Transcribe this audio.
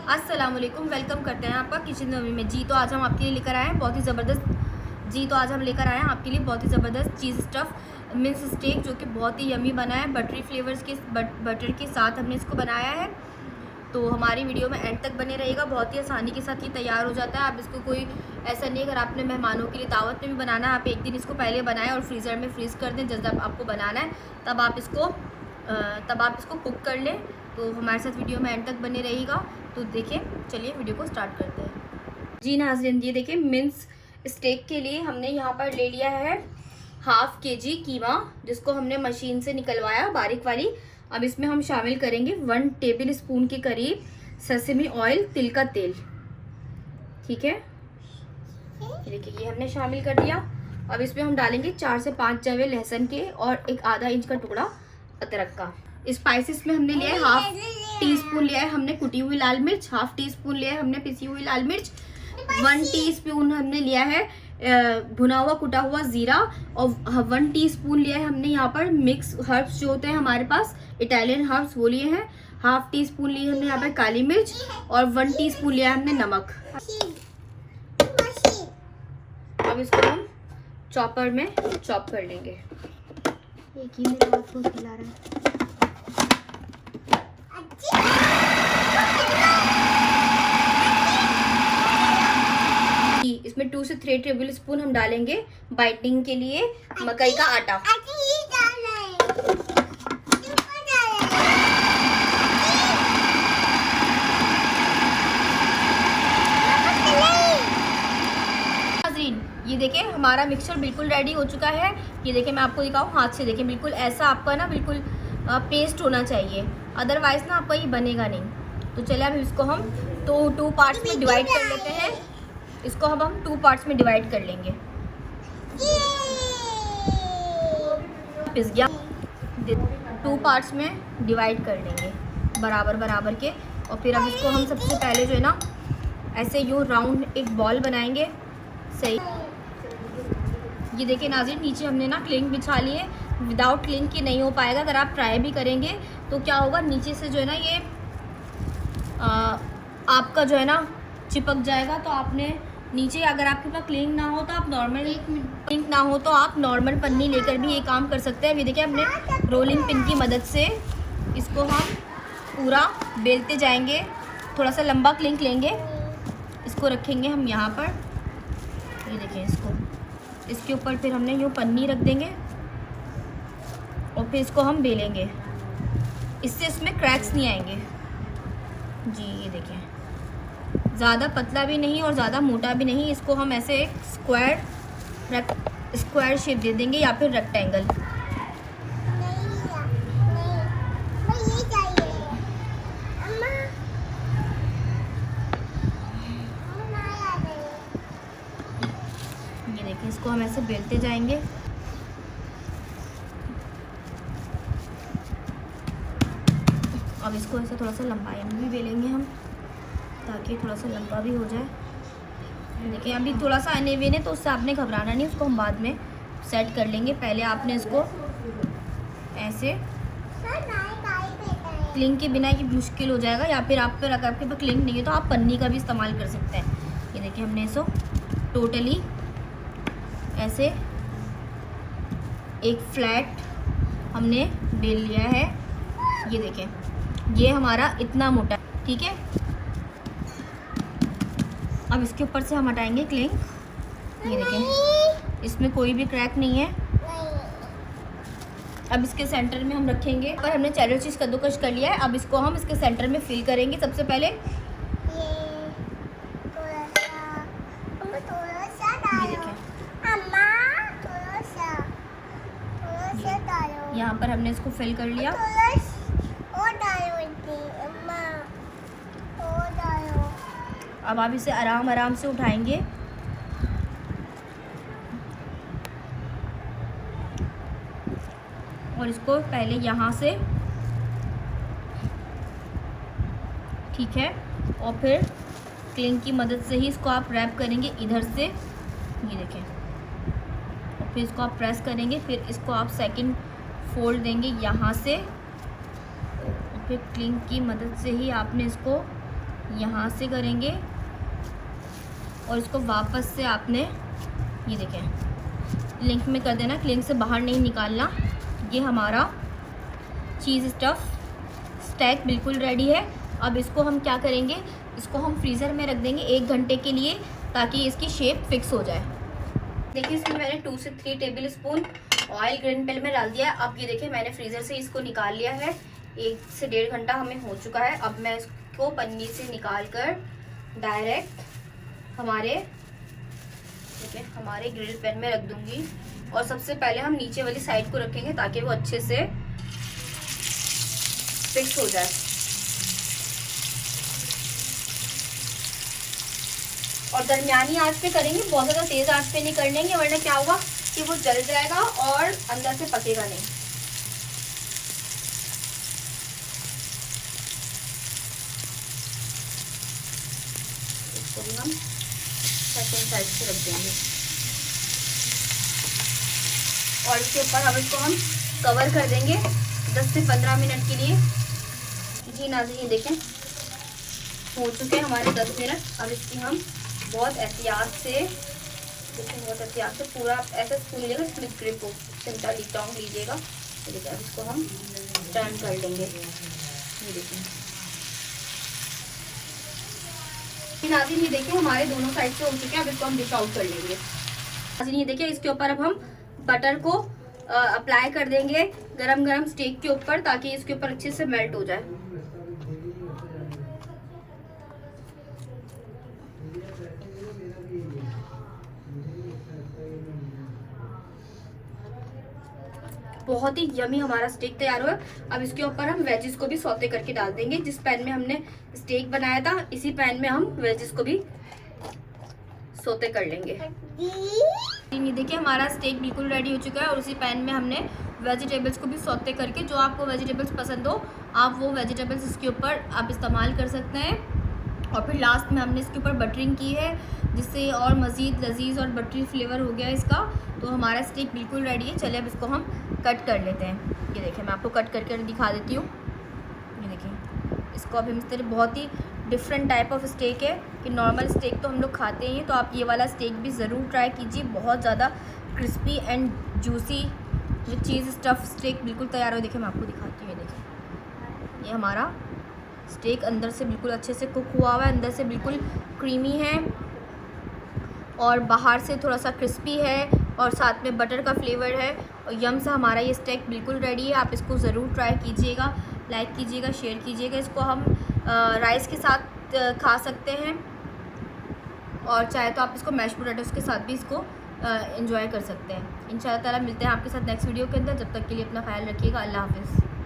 अस्सलाम वालेकुम, वेलकम करते हैं आपका किचन नवी में। तो आज हम आपके लिए लेकर आए हैं बहुत ही ज़बरदस्त चीज़ स्टफ़ मिन्स स्टेक, जो कि बहुत ही यमी बना है। बटरी फ्लेवर्स के बटर के साथ हमने इसको बनाया है। तो हमारी वीडियो में एंड तक बने रहेगा। बहुत ही आसानी के साथ ये तैयार हो जाता है। आप इसको कोई ऐसा नहीं, अगर आपने मेहमानों के लिए दावत में भी बनाना है, आप एक दिन इसको पहले बनाएं और फ्रीज़र में फ्रीज़ कर दें। जब आपको बनाना है तब आप इसको कुक कर लें। तो हमारे साथ वीडियो में एंड तक बने रहेगा। तो देखिए, चलिए वीडियो को स्टार्ट करते हैं। जी नाज़रीन, ये देखिए मिन्स स्टेक के लिए हमने यहाँ पर ले लिया है हाफ kg कीमा, जिसको हमने मशीन से निकलवाया बारीक वाली। अब इसमें हम शामिल करेंगे 1 टेबल स्पून के करीब सेसमी ऑयल, तिल का तेल। ठीक है, ये देखिए ये हमने शामिल कर दिया। अब इसमें हम डालेंगे 4 से 5 जवे लहसुन के और एक आधा इंच का टुकड़ा अदरक का। स्पाइसेस में हमने लिया है हाफ टी स्पून लिया है हमने कुटी हुई लाल मिर्च, हाफ टी स्पून लिया है हमने पिसी हुई लाल मिर्च, 1 टीस्पून हमने लिया है भुना हुआ कुटा हुआ जीरा, और 1 टीस्पून लिया है हमने यहाँ पर मिक्स हर्ब्स जो होते हैं हमारे पास, इटालियन हर्ब्स, वो लिए हैं। हाफ टी स्पून लिए हमने यहाँ पर काली मिर्च और 1 टीस्पून लिया है हमने नमक। अब इसको हम चॉपर में चॉप कर लेंगे। एक ही मेरे हाथ को खिला रहा है। इसमें 2 से 3 टेबल स्पून हम डालेंगे बाइंडिंग के लिए मकई का आटा। ये देखिए हमारा मिक्सचर बिल्कुल रेडी हो चुका है। ये देखिए मैं आपको दिखाऊं, हाथ से देखिए, बिल्कुल ऐसा आपका ना बिल्कुल पेस्ट होना चाहिए, अदरवाइज ना आपका ये बनेगा नहीं। तो चलिए अब इसको हम 2 पार्ट्स में डिवाइड कर लेते हैं। इसको अब हम 2 पार्ट्स में डिवाइड कर लेंगे। पिस गया, 2 पार्ट्स में डिवाइड कर लेंगे बराबर बराबर के। और फिर अब इसको हम सबसे पहले जो है ना ऐसे यूँ राउंड एक बॉल बनाएंगे। सही, ये देखिए नाज़रीन, नीचे हमने ना क्लिंग बिछा ली है। विदाउट क्लिंग की नहीं हो पाएगा। अगर आप ट्राई भी करेंगे तो क्या होगा, नीचे से जो है ना ये आपका जो है ना चिपक जाएगा। तो आपने नीचे, अगर आपके पास क्लिंग ना हो तो आप नॉर्मल पन्नी लेकर भी ये काम कर सकते हैं। ये देखिए हमने रोलिंग पिन की मदद से इसको हम पूरा बेलते जाएंगे। थोड़ा सा लंबा क्लिंग लेंगे, इसको रखेंगे हम यहाँ पर। ये देखिए इसके ऊपर फिर हमने यूँ पन्नी रख देंगे और फिर इसको हम बेलेंगे। इससे इसमें क्रैक्स नहीं आएंगे। जी ये देखिए, ज़्यादा पतला भी नहीं और ज़्यादा मोटा भी नहीं। इसको हम ऐसे एक स्क्वायर शेप दे देंगे या फिर रेक्टेंगल। ये देखिए इसको हम ऐसे बेलते जाएंगे। अब इसको ऐसे थोड़ा सा लंबाई में भी बेलेंगे हम, ताकि थोड़ा सा लंबा भी हो जाए। देखिए अभी थोड़ा सा अनइवन है तो उससे आपने घबराना नहीं, उसको हम बाद में सेट कर लेंगे। पहले आपने इसको ऐसे, क्लिंग के बिना ये मुश्किल हो जाएगा, या फिर आप, अगर आपके पास क्लिंग नहीं है तो आप पन्नी का भी इस्तेमाल कर सकते हैं। ये देखिए हमने इसको टोटली ऐसे एक फ्लैट हमने बेल लिया है। ये देखें ये हमारा इतना मोटा, ठीक है। अब इसके ऊपर से हम हटाएंगे क्लिंग। ये देखें इसमें कोई भी क्रैक नहीं है। अब इसके सेंटर में हम रखेंगे, पर हमने चैडर चीज़ कद्दूकस कर लिया है। अब इसको हम इसके सेंटर में फिल करेंगे। सबसे पहले यहाँ पर हमने इसको फिल कर लिया। अब आप इसे आराम आराम से उठाएंगे। और इसको पहले यहाँ से, ठीक है, और फिर क्लिंग की मदद से ही इसको आप रैप करेंगे इधर से। ये देखें, और फिर इसको आप प्रेस करेंगे। फिर इसको आप सेकंड फोल्ड देंगे यहाँ से, और फिर क्लिंग की मदद से ही आपने इसको यहाँ से करेंगे और इसको वापस से आपने ये देखें लिंक में कर देना, लिंक से बाहर नहीं निकालना। ये हमारा चीज़ स्टफ़ स्टैक बिल्कुल रेडी है। अब इसको हम क्या करेंगे, इसको हम फ्रीज़र में रख देंगे 1 घंटे के लिए, ताकि इसकी शेप फिक्स हो जाए। देखिए इसमें मैंने 2 से 3 टेबल स्पून ऑयल ग्रीन पेल में डाल दिया है। अब ये देखिए मैंने फ्रीज़र से इसको निकाल लिया है। 1 से 1.5 घंटा हमें हो चुका है। अब मैं इसको पन्नी से निकाल कर डायरेक्ट हमारे ग्रिल पैन में रख दूंगी। और सबसे पहले हम नीचे वाली साइड को रखेंगे ताकि वो अच्छे से फिक्स हो जाए। और दरमियानी आंच पे करेंगे, बहुत ज़्यादा तेज़ आंच पे नहीं करनेंगे, वरना क्या होगा कि वो जल जाएगा और अंदर से पकेगा नहीं। इसको भी हम सेकंड साइड से रख देंगे और इसके ऊपर हम इसको कवर कर देंगे 10 से 15 मिनट के लिए। जी नाज़रीन देखें हो चुके हैं हमारे 10 मिनट। अब इसकी हम बहुत एहतियात से पूरा ऐसा स्पून लीजिएगा, इसमें ग्रिप हो, चिमटा टोंग लीजिएगा। देखिए अब इसको हम टर्न कर लेंगे। ये देखिए नाज़रीन, ये देखिए हमारे दोनों साइड से हो चुके हैं। अब इसको हम डिश आउट कर लेंगे। नाज़रीन ये देखिए इसके ऊपर अब हम बटर को अप्लाई कर देंगे गरम गरम स्टेक के ऊपर, ताकि इसके ऊपर अच्छे से मेल्ट हो जाए। बहुत ही यमी हमारा स्टेक तैयार हुआ। अब इसके ऊपर हम वेजिस को भी सौते करके डाल देंगे। जिस पैन में हमने स्टेक बनाया था इसी पैन में हम वेजिस को भी सौते कर लेंगे। ये देखिए हमारा स्टेक बिल्कुल रेडी हो चुका है और उसी पैन में हमने वेजिटेबल्स को भी सौते करके, जो आपको वेजिटेबल्स पसंद हो आप वो वेजिटेबल्स इसके ऊपर आप इस्तेमाल कर सकते हैं। और फिर लास्ट में हमने इसके ऊपर बटरिंग की है, जिससे और मज़ीद लजीज और बटरी फ्लेवर हो गया इसका। तो हमारा स्टेक बिल्कुल रेडी है। चलिए अब इसको हम कट कर लेते हैं। ये देखिए मैं आपको कट करके दिखा देती हूँ। ये देखिए इसको अभी इस तरह बहुत ही डिफरेंट टाइप ऑफ स्टेक है कि नॉर्मल स्टेक तो हम लोग खाते ही हैं, तो आप ये वाला स्टेक भी ज़रूर ट्राई कीजिए। बहुत ज़्यादा crispy and juicy with cheese stuff steak बिल्कुल तैयार हो। देखिए मैं आपको दिखाती हूँ। ये देखिए ये हमारा स्टेक अंदर से बिल्कुल अच्छे से कुक हुआ हुआ है, अंदर से बिल्कुल क्रीमी है और बाहर से थोड़ा सा क्रिस्पी है और साथ में बटर का फ्लेवर है। और यम से हमारा ये स्टेक बिल्कुल रेडी है। आप इसको ज़रूर ट्राई कीजिएगा, लाइक कीजिएगा, शेयर कीजिएगा। इसको हम राइस के साथ खा सकते हैं और चाहे तो आप इसको मैश पोटैटोज़ के साथ भी इसको एंजॉय कर सकते हैं। इंशाल्लाह ताला मिलते हैं आपके साथ नेक्स्ट वीडियो के अंदर। जब तक के लिए अपना ख्याल रखिएगा। अल्लाह हाफ़िज़।